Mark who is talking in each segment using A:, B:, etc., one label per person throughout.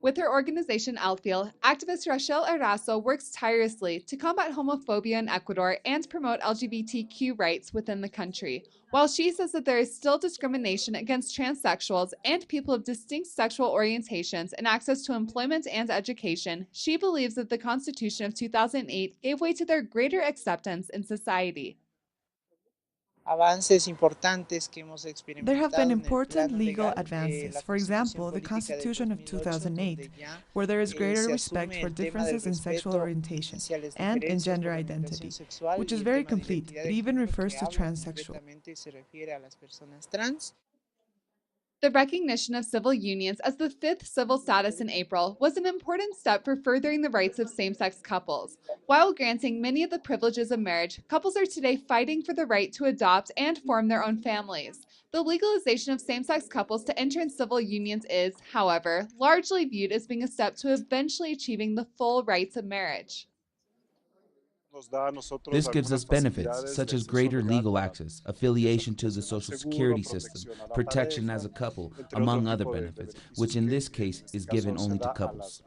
A: With her organization Alfil, activist Rachel Erazo works tirelessly to combat homophobia in Ecuador and promote LGBTQ rights within the country. While she says that there is still discrimination against transsexuals and people of distinct sexual orientations in access to employment and education, she believes that the Constitution of 2008 gave way to their greater acceptance in society.
B: Avances importantes que hemos
C: There have been
B: experimentado en el
C: important
B: plano
C: legal
B: legal,
C: advances,
B: la
C: for
B: Constitución
C: example, the
B: Política del
C: Constitution of
B: 2008,
C: 2008,
B: donde ya
C: where there is greater
B: se
C: respect
B: asume
C: for
B: el tema del
C: differences in sexual
B: respeto
C: orientation
B: hacia las
C: and in
B: diferencias
C: gender
B: por orientación
C: identity,
B: sexual
C: which is
B: y el
C: very
B: tema de
C: complete.
B: identidad
C: It
B: de
C: even
B: género
C: refers
B: que
C: to
B: habla
C: transsexual.
B: concretamente y se refiere a las personas trans.
A: The recognition of civil unions as the fifth civil status in April was an important step for furthering the rights of same sex couples. While granting many of the privileges of marriage, couples are today fighting for the right to adopt and form their own families. The legalization of same sex couples to enter in civil unions is, however, largely viewed as being a step to eventually achieving the full rights of marriage.
D: This gives us benefits such as greater legal access, affiliation to the social security system, protection as a couple, among other benefits, which in this case is given only to couples.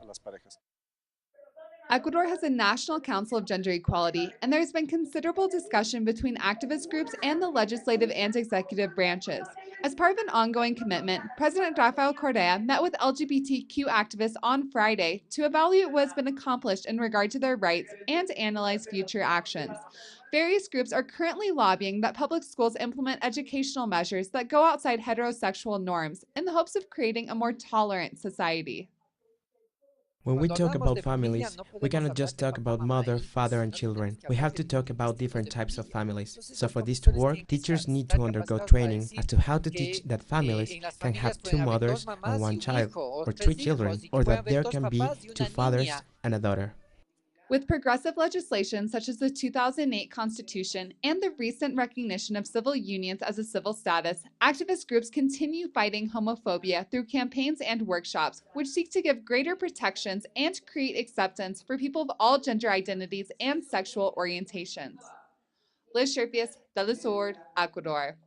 A: Ecuador has a National Council of Gender Equality, and there has been considerable discussion between activist groups and the legislative and executive branches. As part of an ongoing commitment, President Rafael Correa met with LGBTQ activists on Friday to evaluate what has been accomplished in regard to their rights and analyze future actions. Various groups are currently lobbying that public schools implement educational measures that go outside heterosexual norms in the hopes of creating a more tolerant society.
E: When we talk about families, we cannot just talk about mother, father, and children. We have to talk about different types of families. So for this to work, teachers need to undergo training as to how to teach that families can have two mothers and one child, or three children, or that there can be two fathers and a daughter.
A: With progressive legislation such as the 2008 Constitution and the recent recognition of civil unions as a civil status, activist groups continue fighting homophobia through campaigns and workshops, which seek to give greater protections and create acceptance for people of all gender identities and sexual orientations. Liz Sherpius, Telesur, Ecuador.